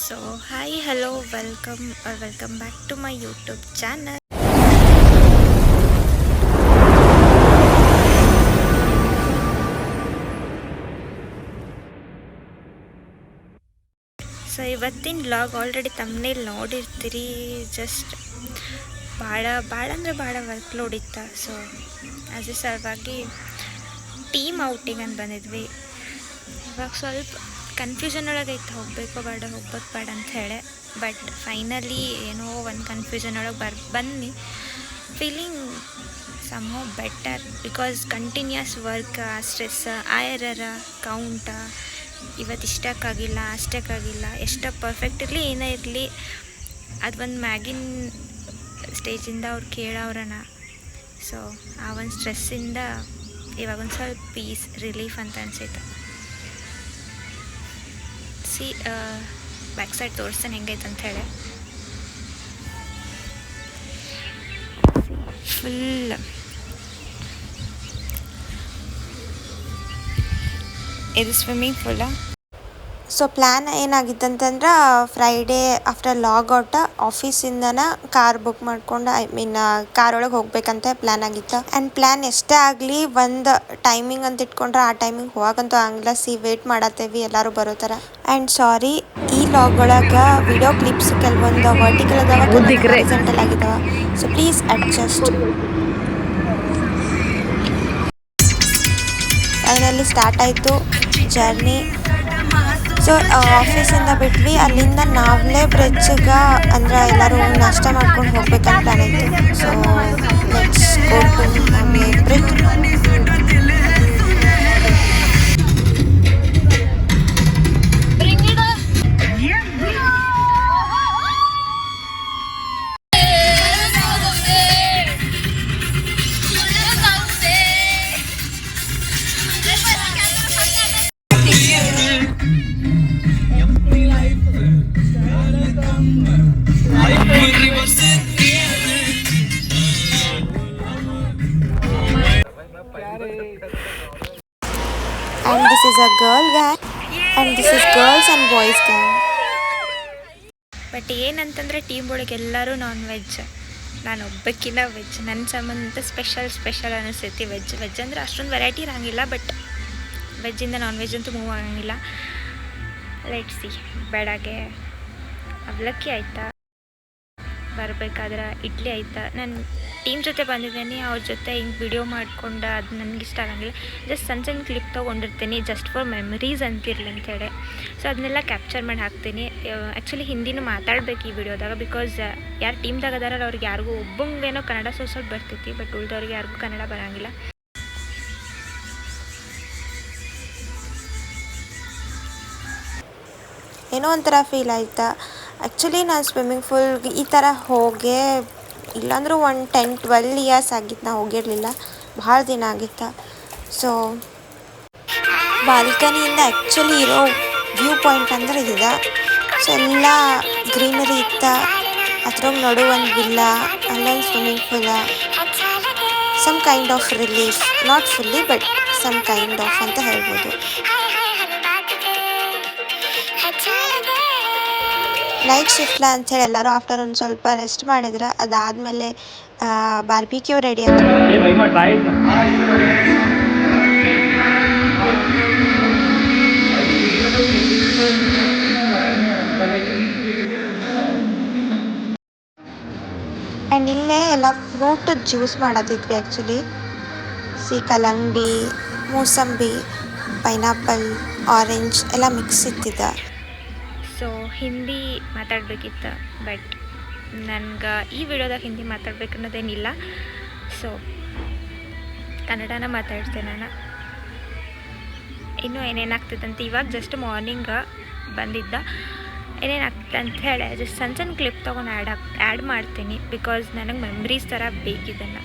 So hi, hello, welcome back to my YouTube channel. So ಇವತ್ತಿನ vlog already ತಮ್ಮನೇಲಿ ನೋಡಿರ್ತೀರಿ. Just ಭಾಳ ಅಂದರೆ ಭಾಳ work load ಇತ್ತು. ಸೊ ಅದ್ರ ಸಲುವಾಗಿ ಟೀಮ್ ಔಟಿಂಗ್ ಅಂತ ಬಂದಿದ್ವಿ. ಇವಾಗ ಸ್ವಲ್ಪ ಕನ್ಫ್ಯೂಷನ್ ಒಳಗೆ ಐತೆ, ಹೋಗಬೇಕು ಬೇಡ ಅಂತ ಹೇಳಿ. ಬಟ್ ಫೈನಲಿ ಏನೋ ಒಂದು ಕನ್ಫ್ಯೂಷನ್ ಒಳಗೆ ಬನ್ನಿ feeling somehow better because continuous work, stress, ಆಯರರ ಕೌಂಟ ಇವತ್ತು ಇಷ್ಟಕ್ಕಾಗಿಲ್ಲ ಅಷ್ಟಕ್ಕಾಗಿಲ್ಲ, ಎಷ್ಟು ಪರ್ಫೆಕ್ಟ್ ಇರಲಿ ಏನೇ ಇರಲಿ, ಅದು ಒಂದು ಮ್ಯಾಗಿನ ಸ್ಟೇಜಿಂದ ಅವ್ರು ಕೇಳೋರನ. ಸೊ ಆ ಒಂದು ಸ್ಟ್ರೆಸ್ಸಿಂದ ಇವಾಗ ಒಂದು ಸ್ವಲ್ಪ ಪೀಸ್ ರಿಲೀಫ್ ಅಂತ ಅನಿಸೈತೆ. ಬ್ಯಾಕ್ ಸೈಡ್ ತೋರಿಸ್ತಾನೆ ಹೆಂಗೈತೆ ಅಂಥೇಳಿ. ಫುಲ್ ಇದು ಸ್ವಿಮ್ಮಿಂಗ್ ಪೂಲ. ಸೊ ಪ್ಲ್ಯಾನ್ ಏನಾಗಿತ್ತಂತಂದ್ರೆ ಫ್ರೈಡೇ ಆಫ್ಟರ್ ಲಾಗೌಟ್ ಆಫೀಸಿಂದನ ಕಾರ್ ಬುಕ್ ಮಾಡ್ಕೊಂಡು ಕಾರ್ ಒಳಗೆ ಹೋಗ್ಬೇಕಂತ ಪ್ಲ್ಯಾನ್ ಆಗಿತ್ತು. ಆ್ಯಂಡ್ ಪ್ಲ್ಯಾನ್ ಎಷ್ಟೇ ಆಗಲಿ ಒಂದು ಟೈಮಿಂಗ್ ಅಂತ ಇಟ್ಕೊಂಡ್ರೆ ಆ ಟೈಮಿಂಗ್ ಹೋಗಂತೂ ಆಗಲ್ಲ. ವೇಟ್ ಮಾಡತ್ತೇವಿ ಎಲ್ಲರೂ ಬರೋ ಥರ. ಆ್ಯಂಡ್ ಸಾರಿ, ಈ ಲಾಗ್ ಒಳಗೆ ವಿಡಿಯೋ ಕ್ಲಿಪ್ಸ್ ಕೆಲವೊಂದು ವರ್ಟಿಕಲ್ ಅದಾವ, ಕೆಲವೊಂದು ಹಾರಿಜಾಂಟಲ್ ಆಗಿದಾವ. So please adjust. Finally start ಆಯಿತು ಜರ್ನಿ. ಸೊ ಆಫೀಸಿಂದ ಬಿಟ್ವಿ, ಅಲ್ಲಿಂದ ನಾವ್ಲೆ ಬ್ರಿಡ್ಜ್ಗೆ ಅಂದ್ರೆ ಎಲ್ಲರೂ ನಾಷ್ಟ ಮಾಡ್ಕೊಂಡು ಹೋಗ್ಬೇಕಂತ ಪ್ಲಾನ್ ಇತ್ತು. So let's go to Navale bridge. And this is a girl gang and this is girls and boys gang. But ಏನಂತಂದರೆ ಟೀಮ್ ಒಳಗೆ ಎಲ್ಲರೂ ನಾನ್ ವೆಜ್, ನಾನು ಒಬ್ಬಕ್ಕಿಲ್ಲ ವೆಜ್. ನನ್ನ ಸಂಬಂಧ ಸ್ಪೆಷಲ್ ಅನಿಸ್ತೈತಿ. ವೆಜ್ ಅಂದರೆ ಅಷ್ಟೊಂದು ವೆರೈಟಿ ಇರೋಂಗಿಲ್ಲ, ಬಟ್ ವೆಜ್ಜಿಂದ ನಾನ್ ವೆಜ್ ಅಂತೂ ಮೂವ್ ಆಗಂಗಿಲ್ಲ. Let's see. ಬೆಳಗ್ಗೆ ಅವಲಕ್ಕಿ ಆಯ್ತಾ, ಬರಬೇಕಾದ್ರೆ ಇಡ್ಲಿ ಆಯ್ತಾ. ನಾನು ಟೀಮ್ ಜೊತೆ ಬಂದಿದ್ದೀನಿ, ಅವ್ರ ಜೊತೆ ಹಿಂಗೆ ವಿಡಿಯೋ ಮಾಡ್ಕೊಂಡು ಅದು ನನಗೆ ಇಷ್ಟ ಆಗಂಗಿಲ್ಲ. ಜಸ್ಟ್ ಸಣ್ಣ ಕ್ಲಿಪ್ ತೊಗೊಂಡಿರ್ತೀನಿ, ಜಸ್ಟ್ ಫಾರ್ ಮೆಮರೀಸ್ ಅಂತಿರಲಿ ಅಂಥೇಳಿ. ಸೊ ಅದನ್ನೆಲ್ಲ ಕ್ಯಾಪ್ಚರ್ ಮಾಡಿ ಹಾಕ್ತೀನಿ. ಆ್ಯಕ್ಚುಲಿ ಹಿಂದಿನೂ ಮಾತಾಡ್ಬೇಕು ಈ ವಿಡಿಯೋದಾಗ, ಬಿಕಾಸ್ ಯಾರು ಟೀಮ್ದಾಗ ಅದಾರಲ್ಲ ಅವ್ರಿಗೆ ಯಾರಿಗೂ ಒಬ್ಬಂಗೇನೋ ಕನ್ನಡ ಸ್ವಲ್ಪ ಬರ್ತೈತಿ, ಬಟ್ ಉಳಿದವ್ರಿಗೆ ಯಾರಿಗೂ ಕನ್ನಡ ಬರೋಂಗಿಲ್ಲ. ಏನೋ ಒಂಥರ ಫೀಲ್ ಆಯ್ತಾ. ಆ್ಯಕ್ಚುಲಿ ನಾನು ಸ್ವಿಮ್ಮಿಂಗ್ ಪೂಲ್ಗೆ ಈ ಥರ ಹೋಗೇ ಇಲ್ಲಾಂದ್ರೂ ಒಂದು 10-12 ಇಯರ್ಸ್ ಆಗಿತ್ತು ನಾ ಹೋಗಿರಲಿಲ್ಲ, ಭಾಳ ದಿನ ಆಗಿತ್ತು. ಸೊ ಬಾಲ್ಕನಿಯಿಂದ ಆ್ಯಕ್ಚುಲಿ ಇರೋ ವ್ಯೂ ಪಾಯಿಂಟ್ ಅಂದರೆ ಇದೆ. ಸೊ ಎಲ್ಲ ಗ್ರೀನರಿ ಇತ್ತು, ಅದ್ರಾಗ ನೋಡು ಒಂದು ವಿಲ್ಲ, ಅಲ್ಲೊಂದು ಸ್ವಿಮ್ಮಿಂಗ್ ಪೂಲ. Some kind of relief, not fully but some kind of ಅಂತ ಹೇಳ್ಬೋದು. ನೈಟ್ ಶಿಫ್ಟ್ಲ ಅಂಥೇಳಿ ಎಲ್ಲರೂ ಆಫ್ಟರ್ ಒಂದು ಸ್ವಲ್ಪ ರೆಸ್ಟ್ ಮಾಡಿದ್ರೆ, ಅದಾದಮೇಲೆ ಬಾರ್ಬಿಕ್ಯೂ ರೆಡಿ ಆಗಿ ಆ್ಯಂಡ್ ಇಲ್ಲೇ ಎಲ್ಲ ಫ್ರೂಟ್ ಜ್ಯೂಸ್ ಮಾಡತ್ತಿದ್ವಿ. ಆ್ಯಕ್ಚುಲಿ ಕಲ್ಲಂಗಡಿ, ಮೂಸಂಬಿ, ಪೈನಾಪಲ್, ಆರೆಂಜ್ ಎಲ್ಲ ಮಿಕ್ಸ್ ಇತ್ತಿದ್ದ. ಸೊ ಹಿಂದಿ ಮಾತಾಡಬೇಕಿತ್ತು, ಬಟ್ ನನಗೆ ಈ ವಿಡಿಯೋದಾಗ ಹಿಂದಿ ಮಾತಾಡ್ಬೇಕು ಅನ್ನೋದೇನಿಲ್ಲ. ಸೊ ಕನ್ನಡನ ಮಾತಾಡ್ತೇನೆ ನಾನು. ಇನ್ನೂ ಏನೇನಾಗ್ತದಂತ ಇವಾಗ ಜಸ್ಟ್ ಮಾರ್ನಿಂಗ್ ಬಂದಿದ್ದ, ಏನೇನಾಗ್ತದೆ ಅಂತ ಹೇಳಿ ಜಸ್ಟ್ ಸಣ್ಣ ಕ್ಲಿಪ್ ತೊಗೊಂಡು ಆ್ಯಡ್ ಮಾಡ್ತೀನಿ, ಬಿಕಾಸ್ ನನಗೆ ಮೆಮ್ರೀಸ್ ಥರ ಬೇಕಿದ್ದನ್ನು.